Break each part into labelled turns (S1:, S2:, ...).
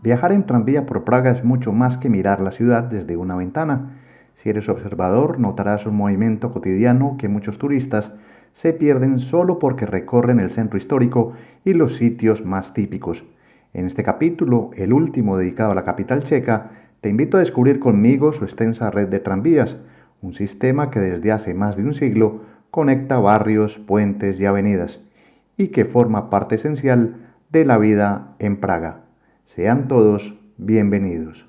S1: Viajar en tranvía por Praga es mucho más que mirar la ciudad desde una ventana. Si eres observador, notarás un movimiento cotidiano que muchos turistas se pierden solo porque recorren el centro histórico y los sitios más típicos. En este capítulo, el último dedicado a la capital checa, te invito a descubrir conmigo su extensa red de tranvías, un sistema que desde hace más de un siglo conecta barrios, puentes y avenidas, y que forma parte esencial de la vida en Praga. Sean todos bienvenidos.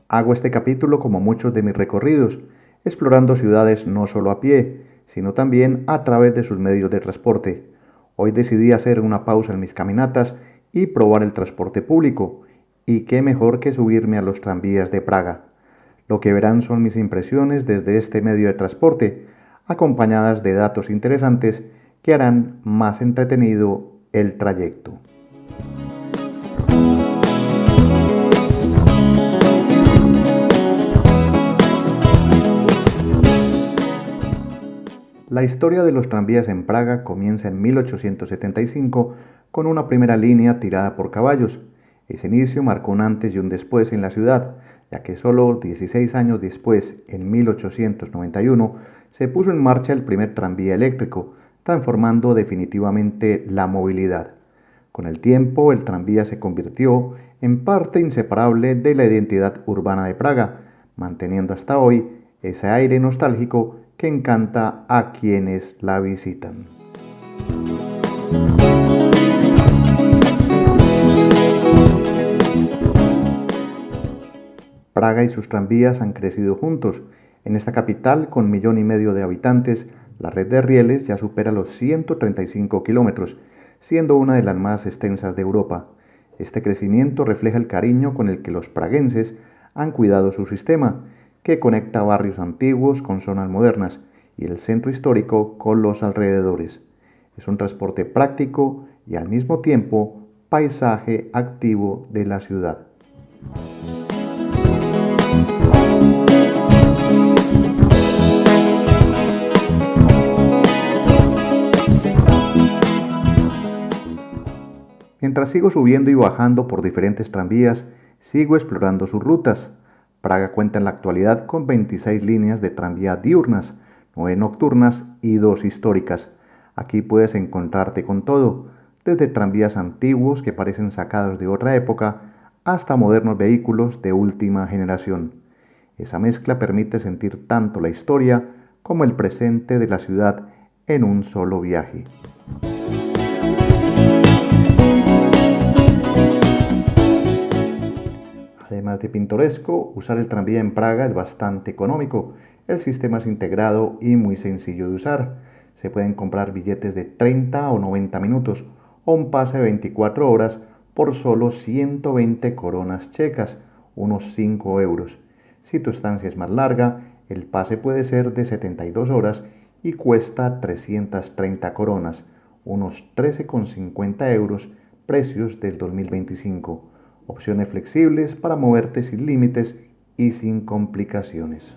S1: Hago este capítulo como muchos de mis recorridos, explorando ciudades no solo a pie, sino también a través de sus medios de transporte. Hoy decidí hacer una pausa en mis caminatas y probar el transporte público, y qué mejor que subirme a los tranvías de Praga. Lo que verán son mis impresiones desde este medio de transporte, acompañadas de datos interesantes que harán más entretenido el trayecto. La historia de los tranvías en Praga comienza en 1875 con una primera línea tirada por caballos. Ese inicio marcó un antes y un después en la ciudad, ya que solo 16 años después, en 1891, se puso en marcha el primer tranvía eléctrico, transformando definitivamente la movilidad. Con el tiempo, el tranvía se convirtió en parte inseparable de la identidad urbana de Praga, manteniendo hasta hoy ese aire nostálgico que encanta a quienes la visitan. Praga y sus tranvías han crecido juntos. En esta capital, con 1,5 millones de habitantes, la red de rieles ya supera los 135 kilómetros, siendo una de las más extensas de Europa. Este crecimiento refleja el cariño con el que los praguenses han cuidado su sistema, que conecta barrios antiguos con zonas modernas y el centro histórico con los alrededores. Es un transporte práctico y al mismo tiempo paisaje activo de la ciudad. Mientras sigo subiendo y bajando por diferentes tranvías, sigo explorando sus rutas. Praga cuenta en la actualidad con 26 líneas de tranvía diurnas, 9 nocturnas y 2 históricas. Aquí puedes encontrarte con todo, desde tranvías antiguos que parecen sacados de otra época, hasta modernos vehículos de última generación. Esa mezcla permite sentir tanto la historia como el presente de la ciudad en un solo viaje. Además de pintoresco, usar el tranvía en Praga es bastante económico. El sistema es integrado y muy sencillo de usar. Se pueden comprar billetes de 30 o 90 minutos o un pase de 24 horas por solo 120 coronas checas, unos 5 euros. Si tu estancia es más larga, el pase puede ser de 72 horas y cuesta 330 coronas, unos 13,50 euros, precios del 2025. Opciones flexibles para moverte sin límites y sin complicaciones.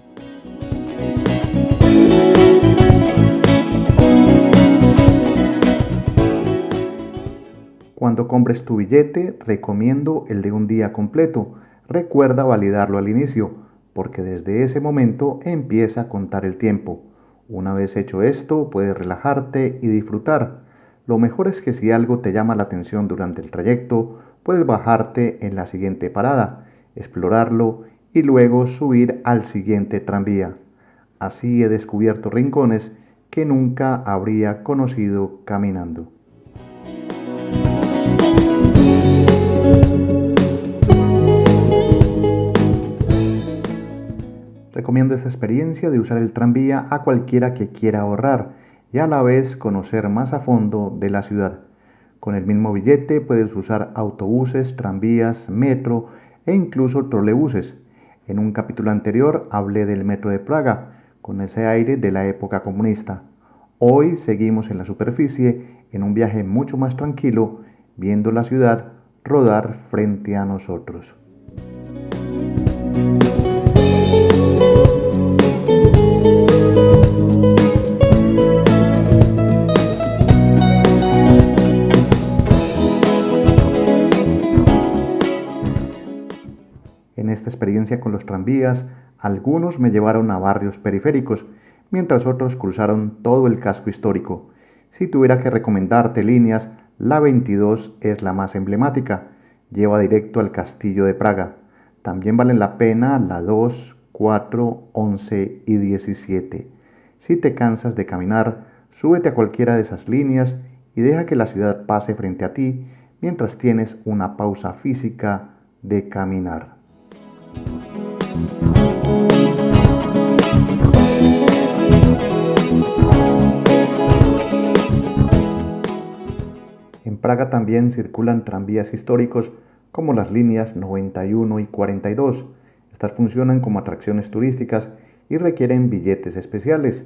S1: Cuando compres tu billete, recomiendo el de un día completo. Recuerda validarlo al inicio, porque desde ese momento empieza a contar el tiempo. Una vez hecho esto, puedes relajarte y disfrutar. Lo mejor es que si algo te llama la atención durante el trayecto, puedes bajarte en la siguiente parada, explorarlo y luego subir al siguiente tranvía. Así he descubierto rincones que nunca habría conocido caminando. Recomiendo esta experiencia de usar el tranvía a cualquiera que quiera ahorrar y a la vez conocer más a fondo de la ciudad. Con el mismo billete puedes usar autobuses, tranvías, metro e incluso trolebuses. En un capítulo anterior hablé del metro de Praga, con ese aire de la época comunista. Hoy seguimos en la superficie, en un viaje mucho más tranquilo, viendo la ciudad rodar frente a nosotros. esta experiencia con los tranvías, algunos me llevaron a barrios periféricos, mientras otros cruzaron todo el casco histórico. Si tuviera que recomendarte líneas, la 22 es la más emblemática, lleva directo al Castillo de Praga. También valen la pena la 2, 4, 11 y 17. Si te cansas de caminar, súbete a cualquiera de esas líneas y deja que la ciudad pase frente a ti mientras tienes una pausa física de caminar. En Praga también circulan tranvías históricos como las líneas 91 y 42. Estas funcionan como atracciones turísticas y requieren billetes especiales.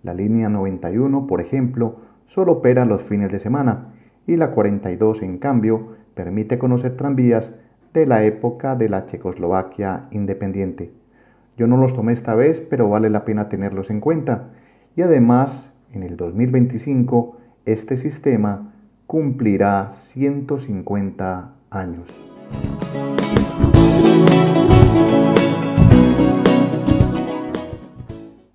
S1: La línea 91, por ejemplo, solo opera los fines de semana y la 42, en cambio, permite conocer tranvías de la época de la Checoslovaquia independiente. Yo no los tomé esta vez, pero vale la pena tenerlos en cuenta. Y además, en el 2025, este sistema cumplirá 150 años.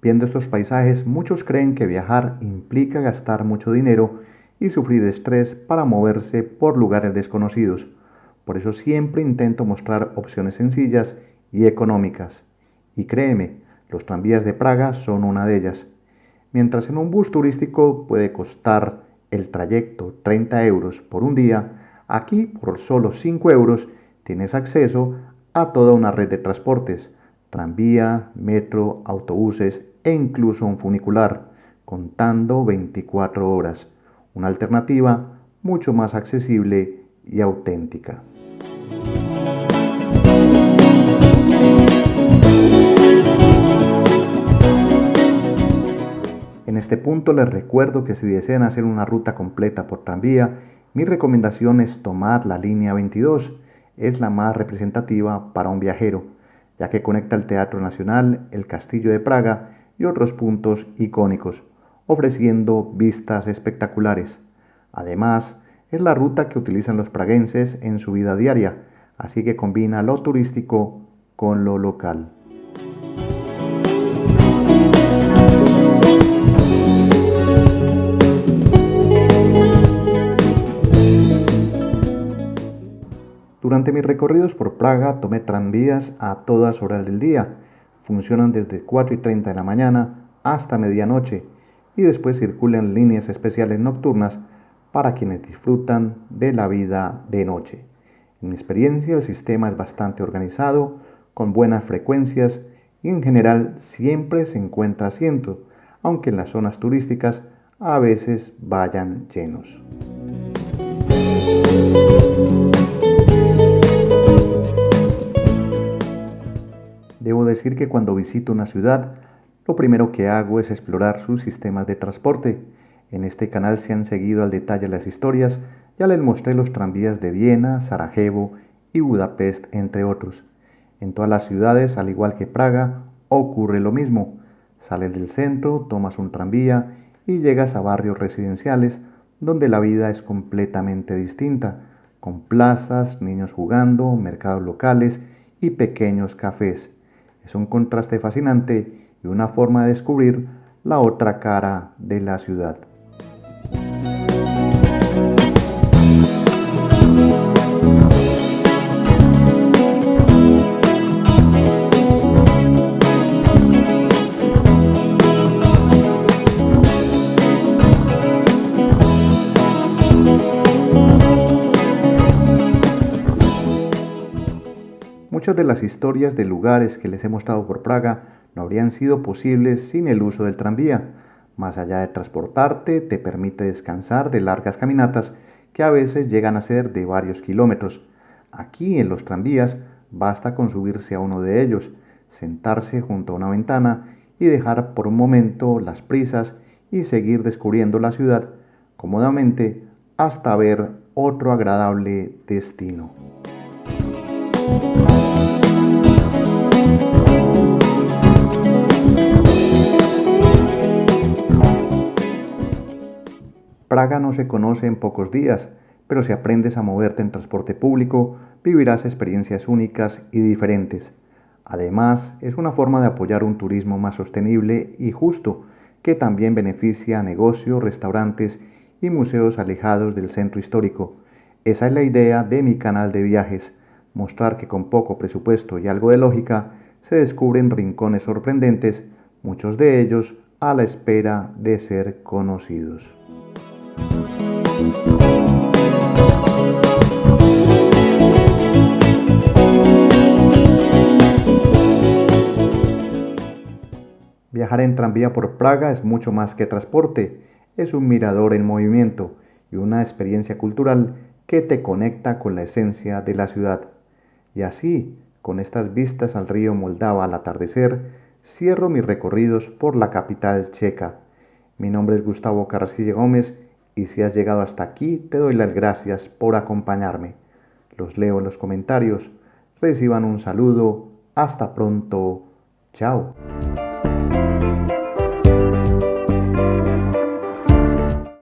S1: Viendo estos paisajes, muchos creen que viajar implica gastar mucho dinero y sufrir estrés para moverse por lugares desconocidos. Por eso siempre intento mostrar opciones sencillas y económicas. Y créeme, los tranvías de Praga son una de ellas. Mientras en un bus turístico puede costar el trayecto 30 euros por un día, aquí por solo 5 euros tienes acceso a toda una red de transportes, tranvía, metro, autobuses e incluso un funicular, contando 24 horas, una alternativa mucho más accesible y auténtica. En este punto les recuerdo que si desean hacer una ruta completa por tranvía, mi recomendación es tomar la línea 22. Es la más representativa para un viajero, ya que conecta el Teatro Nacional, el Castillo de Praga y otros puntos icónicos, ofreciendo vistas espectaculares. Además, es la ruta que utilizan los praguenses en su vida diaria, así que combina lo turístico con lo local. Durante mis recorridos por Praga tomé tranvías a todas horas del día. Funcionan desde 4:30 de la mañana hasta medianoche y después circulan líneas especiales nocturnas para quienes disfrutan de la vida de noche. En mi experiencia el sistema es bastante organizado, con buenas frecuencias y en general siempre se encuentra asiento, aunque en las zonas turísticas a veces vayan llenos. Debo decir que cuando visito una ciudad, lo primero que hago es explorar sus sistemas de transporte. En este canal se han seguido al detalle las historias, ya les mostré los tranvías de Viena, Sarajevo y Budapest, entre otros. En todas las ciudades, al igual que Praga, ocurre lo mismo. Sales del centro, tomas un tranvía y llegas a barrios residenciales donde la vida es completamente distinta, con plazas, niños jugando, mercados locales y pequeños cafés. Es un contraste fascinante y una forma de descubrir la otra cara de la ciudad. Muchas de las historias de lugares que les he mostrado por Praga no habrían sido posibles sin el uso del tranvía. Más allá de transportarte, te permite descansar de largas caminatas que a veces llegan a ser de varios kilómetros. Aquí en los tranvías basta con subirse a uno de ellos, sentarse junto a una ventana y dejar por un momento las prisas y seguir descubriendo la ciudad cómodamente hasta ver otro agradable destino. Praga no se conoce en pocos días, pero si aprendes a moverte en transporte público, vivirás experiencias únicas y diferentes. Además, es una forma de apoyar un turismo más sostenible y justo, que también beneficia a negocios, restaurantes y museos alejados del centro histórico. Esa es la idea de mi canal de viajes, mostrar que con poco presupuesto y algo de lógica se descubren rincones sorprendentes, muchos de ellos a la espera de ser conocidos. Viajar en tranvía por Praga es mucho más que transporte, es un mirador en movimiento y una experiencia cultural que te conecta con la esencia de la ciudad. Y así, con estas vistas al río Moldava al atardecer, cierro mis recorridos por la capital checa. Mi nombre es Gustavo Carrasquilla Gómez y si has llegado hasta aquí te doy las gracias por acompañarme. Los leo en los comentarios. Reciban un saludo. Hasta pronto. Chao.